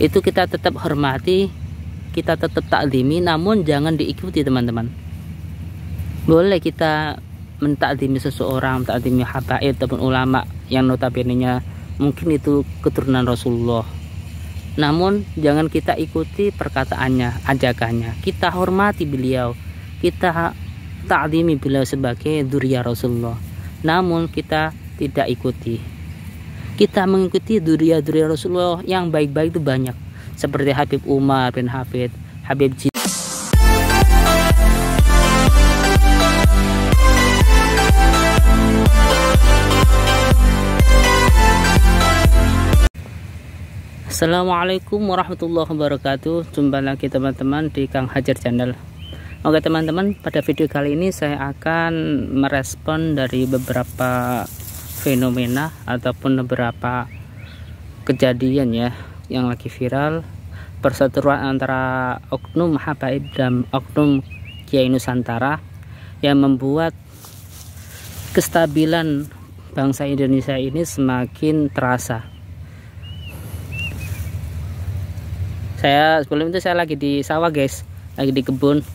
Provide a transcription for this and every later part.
itu kita tetap hormati, kita tetap takzimi, namun jangan diikuti teman-teman. Boleh kita mentakzimi seseorang, takzimi habaib ataupun ulama yang notabene-nya mungkin itu keturunan Rasulullah, namun jangan kita ikuti perkataannya, ajakannya. Kita hormati beliau, kita takzimi beliau sebagai dzurriyyah Rasulullah, namun kita tidak ikuti. Kita mengikuti dzurriyyah Rasulullah yang baik-baik itu banyak, seperti Habib Umar bin Hafid, Habib J. Assalamualaikum warahmatullahi wabarakatuh. Jumpa lagi teman-teman di Kang Hajar Channel. Oke teman-teman, pada video kali ini saya akan merespon dari beberapa fenomena ataupun beberapa kejadian ya yang lagi viral, perseteruan antara oknum habaib dan oknum Kiai Nusantara yang membuat kestabilan bangsa Indonesia ini semakin terasa. Sebelum itu saya lagi di sawah guys, lagi di kebun.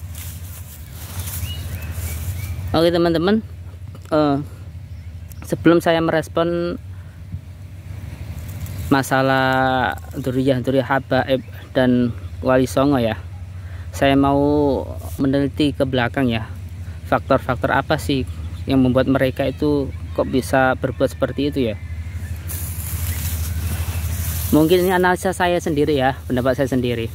Oke teman-teman, sebelum saya merespon masalah dzurriyyah habaib dan wali songo ya, saya mau meneliti ke belakang ya, faktor-faktor apa sih yang membuat mereka itu kok bisa berbuat seperti itu ya. Mungkin ini analisa saya sendiri ya, pendapat saya sendiri.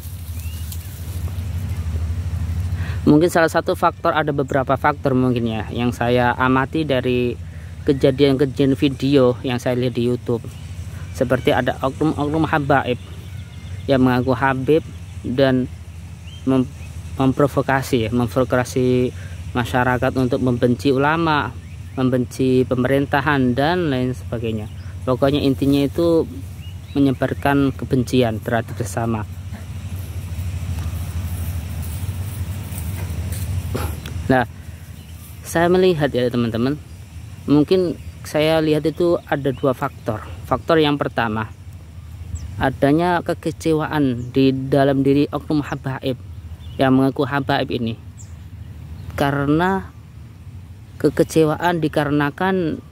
Mungkin salah satu faktor, ada beberapa faktor mungkin ya yang saya amati dari kejadian-kejadian video yang saya lihat di YouTube. Seperti ada oknum habaib yang mengaku habib dan memprovokasi masyarakat untuk membenci ulama, membenci pemerintahan dan lain sebagainya. Pokoknya intinya itu menyebarkan kebencian terhadap sesama. Nah, saya melihat ya teman-teman, mungkin saya lihat itu ada dua faktor. Faktor yang pertama, adanya kekecewaan di dalam diri oknum habaib yang mengaku habaib ini, karena kekecewaan dikarenakan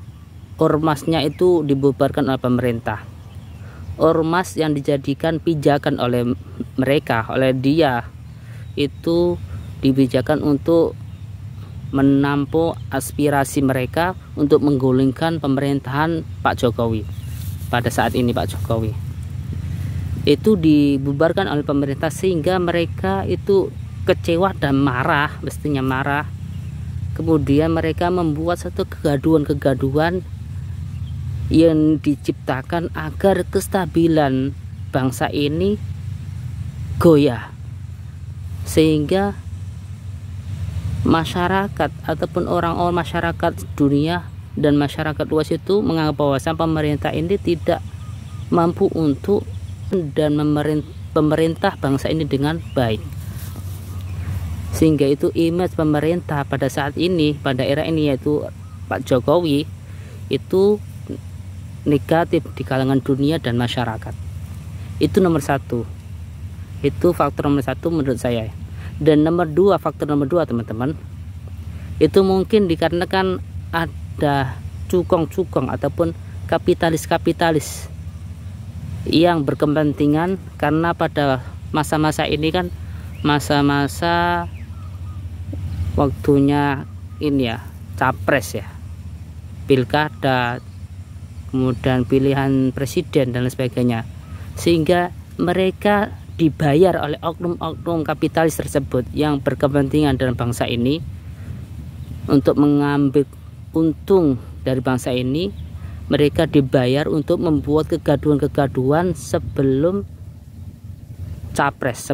ormasnya itu dibubarkan oleh pemerintah. Ormas yang dijadikan pijakan oleh mereka, oleh dia, itu dibijakan untuk menampung aspirasi mereka untuk menggulingkan pemerintahan Pak Jokowi. Pada saat ini Pak Jokowi itu dibubarkan oleh pemerintah, sehingga mereka itu kecewa dan marah, mestinya marah. Kemudian mereka membuat satu kegaduhan yang diciptakan agar kestabilan bangsa ini goyah, sehingga masyarakat ataupun orang-orang masyarakat dunia dan masyarakat luas itu menganggap bahwasan pemerintah ini tidak mampu untuk dan pemerintah bangsa ini dengan baik, sehingga itu image pemerintah pada saat ini, pada era ini, yaitu Pak Jokowi, itu negatif di kalangan dunia dan masyarakat. Itu nomor satu, itu faktor nomor satu menurut saya. Dan faktor nomor dua teman-teman, itu mungkin dikarenakan ada cukong-cukong ataupun kapitalis yang berkepentingan, karena pada masa-masa ini kan masa-masa waktunya ini ya, capres ya, pilkada, kemudian pilihan presiden dan lain sebagainya, sehingga mereka dibayar oleh oknum-oknum kapitalis tersebut yang berkepentingan dalam bangsa ini untuk mengambil untung dari bangsa ini. Mereka dibayar untuk membuat kegaduhan sebelum capres,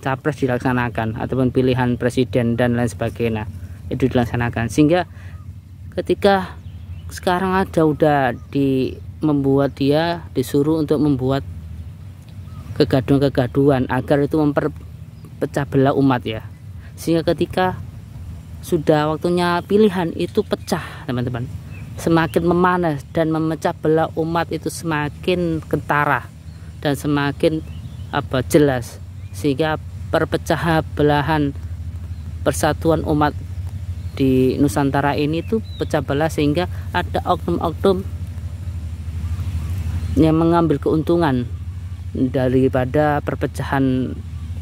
capres dilaksanakan ataupun pilihan presiden dan lain sebagainya itu dilaksanakan, sehingga ketika sekarang udah membuat dia disuruh untuk membuat kegaduhan agar itu memperpecah belah umat ya, sehingga ketika sudah waktunya pilihan itu pecah teman-teman, semakin memanas dan memecah belah umat itu semakin kentara dan semakin jelas, sehingga perpecahan belahan persatuan umat di Nusantara ini tuh pecah belah, sehingga ada oknum-oknum yang mengambil keuntungan daripada perpecahan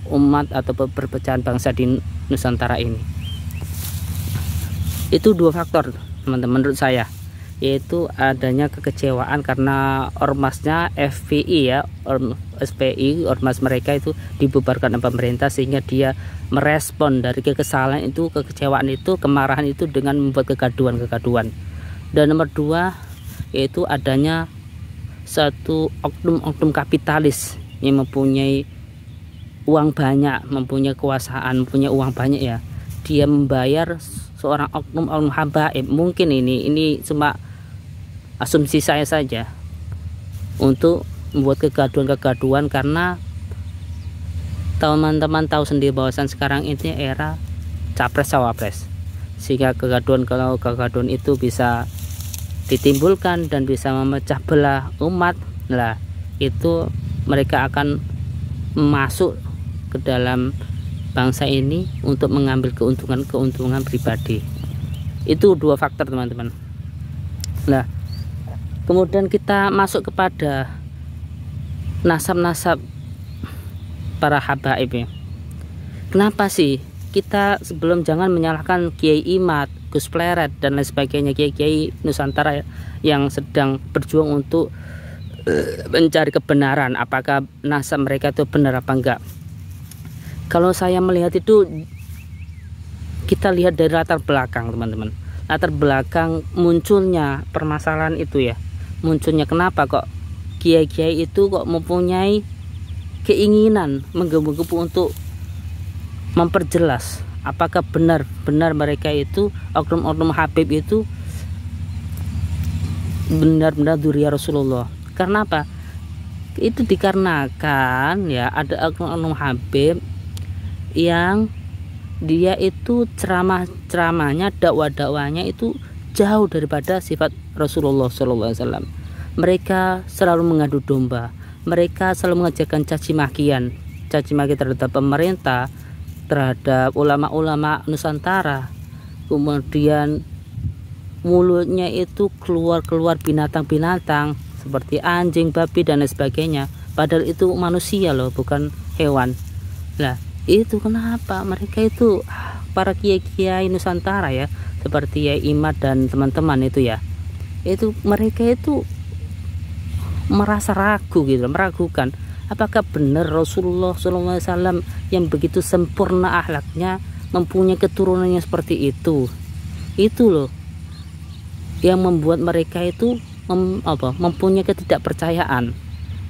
umat atau perpecahan bangsa di Nusantara ini. Itu dua faktor teman-teman menurut saya, yaitu adanya kekecewaan karena ormasnya FPI ya, SPI, ormas mereka itu dibubarkan oleh pemerintah, sehingga dia merespon dari kekesalan itu, kekecewaan itu, kemarahan itu dengan membuat kegaduhan. Dan nomor dua, yaitu adanya satu oknum-oknum kapitalis yang mempunyai uang banyak, mempunyai kekuasaan, mempunyai uang banyak ya, dia membayar seorang oknum habaib, mungkin ini cuma asumsi saya saja, untuk membuat kegaduhan, karena teman-teman tahu sendiri bahwasan sekarang ini era capres cawapres, sehingga kegaduhan itu bisa ditimbulkan dan bisa memecah belah umat. Lah itu mereka akan masuk ke dalam bangsa ini untuk mengambil keuntungan pribadi. Itu dua faktor teman-teman. Nah kemudian kita masuk kepada nasab-nasab para habaib ya. Kenapa sih kita sebelum jangan menyalahkan Kiai Imad, Gus Pleret dan lain sebagainya, kiai-kiai Nusantara yang sedang berjuang untuk mencari kebenaran, apakah nasab mereka itu benar apa enggak. Kalau saya melihat itu, kita lihat dari latar belakang teman-teman, latar belakang munculnya permasalahan itu ya, munculnya kenapa kok kiai-kiai itu kok mempunyai keinginan menggebu-gebu untuk memperjelas apakah benar-benar mereka itu oknum-oknum Habib itu benar-benar dzurriyyah Rasulullah. Karena apa? Itu dikarenakan ya ada oknum-oknum Habib yang dia itu ceramahnya, dakwahnya itu jauh daripada sifat Rasulullah SAW. Mereka selalu mengadu domba, mereka selalu mengajarkan caci maki terhadap pemerintah, terhadap ulama-ulama Nusantara. Kemudian mulutnya itu keluar binatang-binatang seperti anjing, babi dan lain sebagainya, padahal itu manusia loh, bukan hewan. Nah itu kenapa mereka itu para kiai-kiai Nusantara ya, seperti Yai Imad dan teman-teman itu ya, itu mereka itu merasa ragu gitu, meragukan apakah benar Rasulullah SAW yang begitu sempurna akhlaknya mempunyai keturunan yang seperti itu. Itu loh yang membuat mereka itu mempunyai ketidakpercayaan.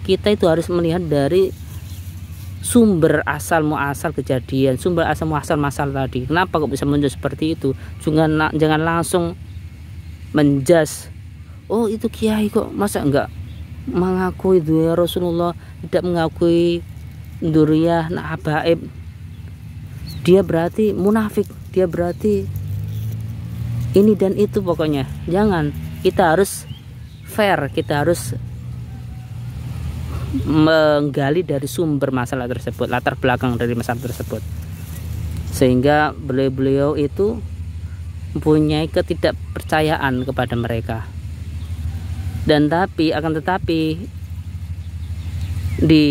Kita itu harus melihat dari sumber asal muasal kejadian, sumber asal muasal masalah tadi. Kenapa kok bisa muncul seperti itu? Jangan langsung menjas, oh itu kiai kok masa enggak mengakui dzurriyyah Rasulullah, tidak mengakui dzurriyyah habaib, dia berarti munafik, dia berarti ini dan itu. Pokoknya jangan, kita harus fair, kita harus menggali dari sumber masalah tersebut, latar belakang dari masalah tersebut, sehingga beliau itu mempunyai ketidakpercayaan kepada mereka. Dan akan tetapi di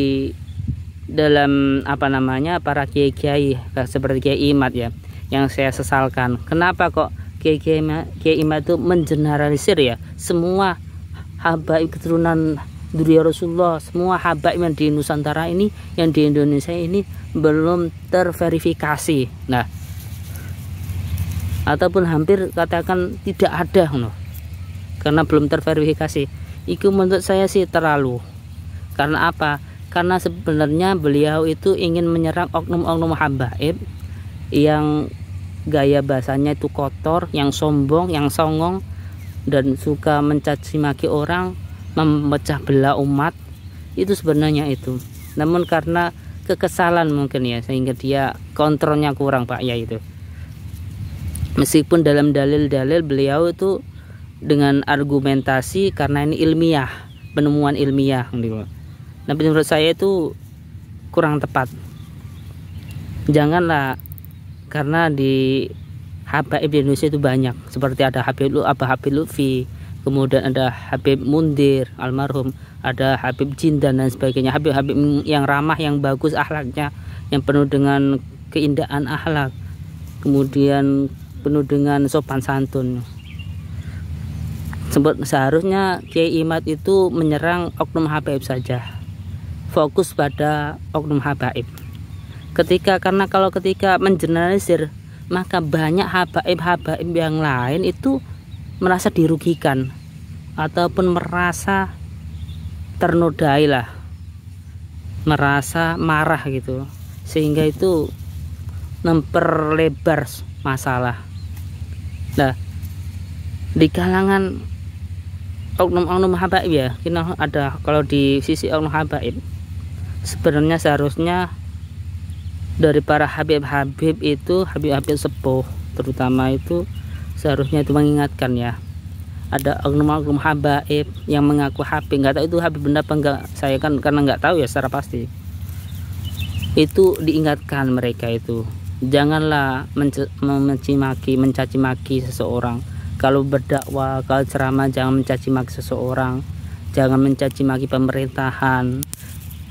dalam para kiai-kiai seperti Kiai Imad ya, yang saya sesalkan, kenapa kok Kiai Imad itu mengeneralisir ya semua habaib keturunan dzurriyyah Rasulullah, semua habaib yang di Nusantara ini, yang di Indonesia ini belum terverifikasi. Nah, ataupun hampir katakan tidak ada karena belum terverifikasi. Itu menurut saya sih terlalu. Karena apa? Karena sebenarnya beliau itu ingin menyerang oknum-oknum habaib yang gaya bahasanya itu kotor, yang sombong, yang songong, dan suka mencaci maki orang, memecah belah umat. Itu sebenarnya itu. Namun karena kekesalan mungkin ya, sehingga dia kontrolnya kurang Pak ya itu. Meskipun dalam dalil-dalil beliau itu dengan argumentasi, karena ini ilmiah, penemuan ilmiah gitu. Nah, menurut saya itu kurang tepat. Janganlah, karena di habaib di Indonesia itu banyak, seperti ada Habib Lutfi, kemudian ada Habib Mundir almarhum, ada Habib Jin dan lain sebagainya, Habib-habib yang ramah, yang bagus akhlaknya, yang penuh dengan keindahan akhlak, kemudian penuh dengan sopan santun. Seharusnya Kiai Imad itu menyerang oknum habaib saja, fokus pada oknum habaib. Karena kalau ketika mengeneralisir, maka banyak habaib yang lain itu merasa dirugikan ataupun merasa ternodai lah, merasa marah gitu, sehingga itu memperlebar masalah. Nah, di kalangan oknum-oknum habaib ya, kita ada, kalau di sisi oknum habaib sebenarnya seharusnya dari para habib-habib itu, habib-habib sepuh terutama itu seharusnya itu mengingatkan ya. Ada oknum-oknum habaib yang mengaku habib, nggak tahu itu habib benar apa enggak, saya kan karena nggak tahu ya secara pasti. Itu diingatkan mereka itu, janganlah mencaci maki seseorang. Kalau berdakwah, kalau ceramah, jangan mencaci maki seseorang, jangan mencaci maki pemerintahan.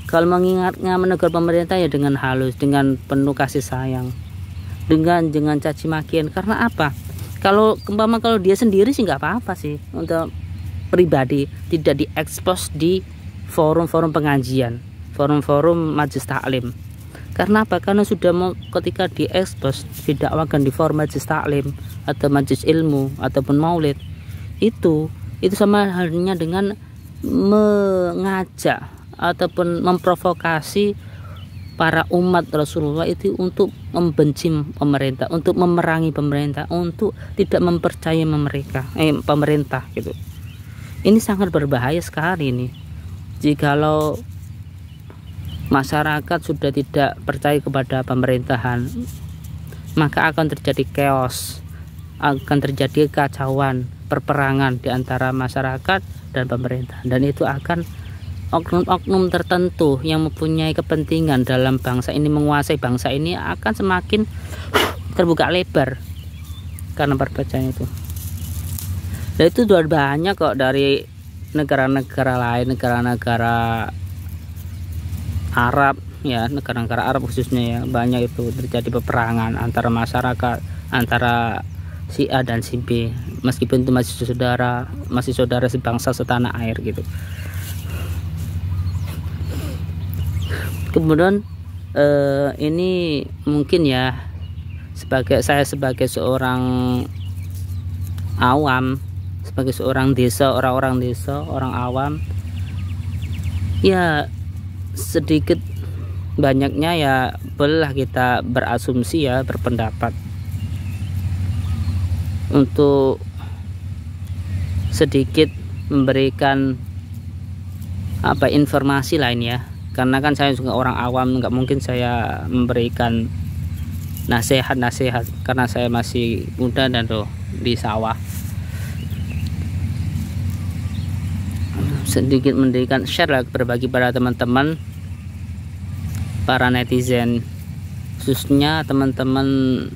Kalau mengingatnya, menegur pemerintah ya dengan halus, dengan penuh kasih sayang, dengan caci makian. Karena apa? Kalau dia sendiri sih nggak apa-apa sih, untuk pribadi tidak diekspos di forum-forum pengajian, forum-forum majelis taklim. Karena apa? Karena sudah ketika diekspos, didakwakan di forum majelis taklim atau majelis ilmu ataupun maulid, itu sama halnya dengan mengajak ataupun memprovokasi para umat Rasulullah itu untuk membenci pemerintah, untuk memerangi pemerintah, untuk tidak mempercayai pemerintah gitu. Ini sangat berbahaya sekali ini. Jikalau masyarakat sudah tidak percaya kepada pemerintahan, maka akan terjadi chaos, akan terjadi kekacauan, perperangan di antara masyarakat dan pemerintah, dan itu akan oknum-oknum tertentu yang mempunyai kepentingan dalam bangsa ini, menguasai bangsa ini, akan semakin terbuka lebar karena perbedaan itu. Dan itu sudah banyak kok dari negara-negara lain, negara-negara Arab ya, negara-negara Arab khususnya ya, banyak itu terjadi peperangan antara masyarakat, antara si A dan si B, meskipun itu masih saudara sebangsa setanah air gitu. Kemudian ini mungkin ya, saya sebagai seorang awam, sebagai seorang desa, orang awam ya, sedikit banyaknya ya bolehlah kita berasumsi ya, berpendapat untuk sedikit memberikan informasi lain ya. Karena kan saya juga orang awam, nggak mungkin saya memberikan nasihat karena saya masih muda dan di sawah. Sedikit memberikan share lah, berbagi pada teman-teman para netizen, khususnya teman-teman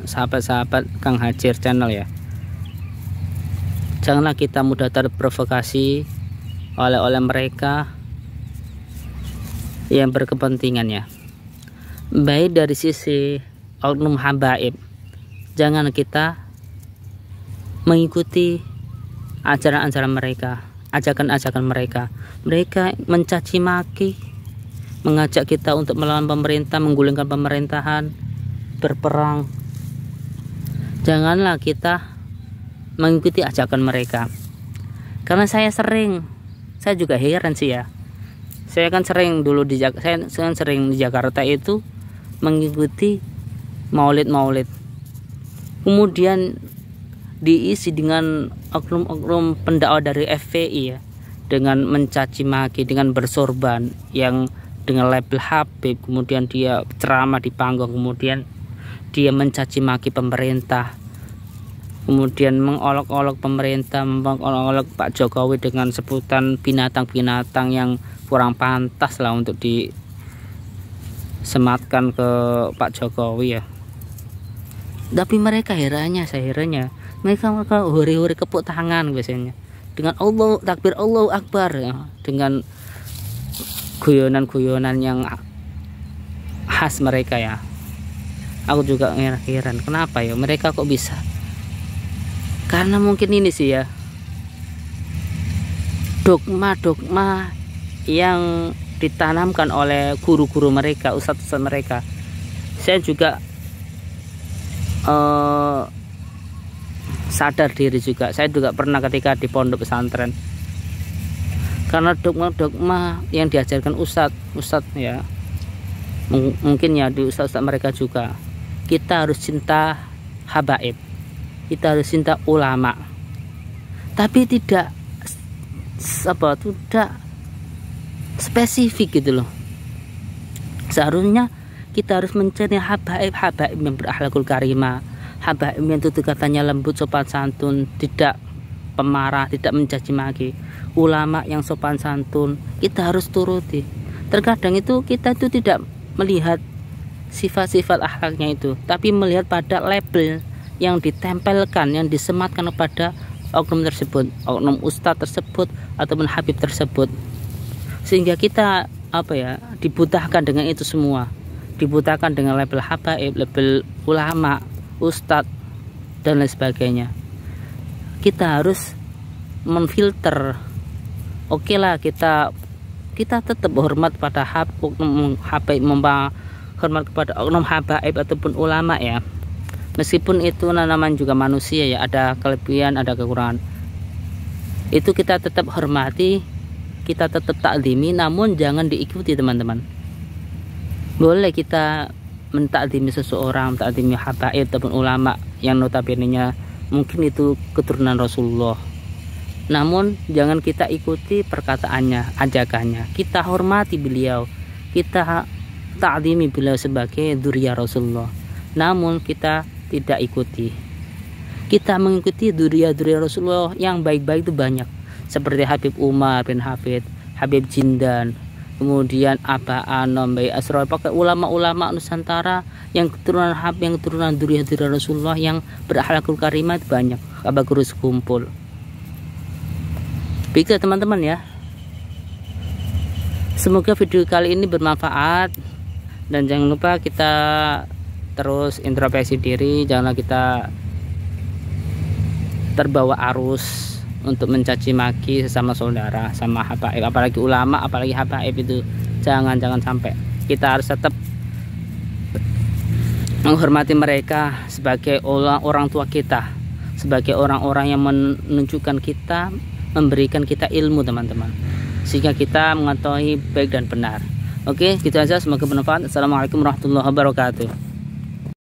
sahabat-sahabat Kang Hajir channel ya. Janganlah kita mudah terprovokasi oleh mereka yang berkepentingan ya, baik dari sisi oknum habaib. Jangan kita mengikuti ajaran-ajaran mereka, ajakan-ajakan mereka. Mereka mencaci maki, mengajak kita untuk melawan pemerintah, menggulingkan pemerintahan, berperang. Janganlah kita mengikuti ajakan mereka. Karena saya juga heran sih ya. Saya kan sering di Jakarta itu mengikuti maulid, kemudian diisi dengan oknum-oknum pendakwah dari FPI ya, dengan mencaci maki, dengan bersorban yang dengan label Habib, kemudian dia ceramah di panggung, kemudian dia mencaci maki pemerintah, kemudian mengolok-olok pemerintah, mengolok-olok Pak Jokowi dengan sebutan binatang-binatang yang kurang pantas lah untuk disematkan ke Pak Jokowi ya. Tapi mereka herannya mereka hore-hore kepuk tangan biasanya dengan Allah takbir Allahu Akbar ya, dengan guyonan-guyonan yang khas mereka ya. Aku juga heran kenapa ya mereka kok bisa. Karena mungkin ini sih ya, dogma-dogma yang ditanamkan oleh guru-guru mereka, ustadz-ustadz mereka. Saya juga sadar diri juga, saya juga pernah ketika di pondok pesantren, karena dogma-dogma yang diajarkan ustadz ya, mungkin ya di ustadz mereka juga, kita harus cinta habaib, kita harus cinta ulama, tapi tidak spesifik gitu loh. Seharusnya kita harus mencari habaib yang berakhlakul karimah, habaib yang tutur katanya lembut, sopan santun, tidak pemarah, tidak mencaci maki. Ulama yang sopan santun kita harus turuti. Terkadang itu kita itu tidak melihat sifat-sifat akhlaknya itu, tapi melihat pada label yang ditempelkan, yang disematkan kepada oknum tersebut, oknum ustadz tersebut ataupun habib tersebut, sehingga kita dibutahkan dengan itu semua, dibutahkan dengan label habaib, label ulama, ustadz dan lain sebagainya. Kita harus memfilter. Oke lah, kita tetap hormat pada oknum habaib, hormat kepada oknum habaib ataupun ulama ya. Meskipun itu namanya juga manusia ya, ada kelebihan, ada kekurangan. Itu kita tetap hormati, kita tetap takzimi, namun jangan diikuti teman-teman. Boleh kita mentakzimi seseorang, mentakzimi habaib ataupun ulama yang notabene-nya mungkin itu keturunan Rasulullah. Namun jangan kita ikuti perkataannya, ajakannya. Kita hormati beliau, kita takzimi beliau sebagai dzurriyyah Rasulullah. Namun kita tidak ikuti. Kita mengikuti dzurriyyah Rasulullah yang baik-baik itu banyak, seperti Habib Umar bin Hafid, Habib Jindan, kemudian Aba Anom, Bayi Asror, pakai ulama-ulama Nusantara yang keturunan dzurriyyah Rasulullah yang berakhlakul karimah itu banyak. Aba Guru sekumpul. Begitu teman-teman ya. Semoga video kali ini bermanfaat, dan jangan lupa kita terus introspeksi diri, janganlah kita terbawa arus untuk mencaci maki sesama saudara, sama habaib, apalagi ulama, apalagi habaib itu jangan sampai. Kita harus tetap menghormati mereka sebagai orang tua kita, sebagai orang-orang yang menunjukkan kita, memberikan kita ilmu teman-teman, sehingga kita mengetahui baik dan benar. Oke, gitu aja, semoga bermanfaat. Assalamualaikum warahmatullahi wabarakatuh.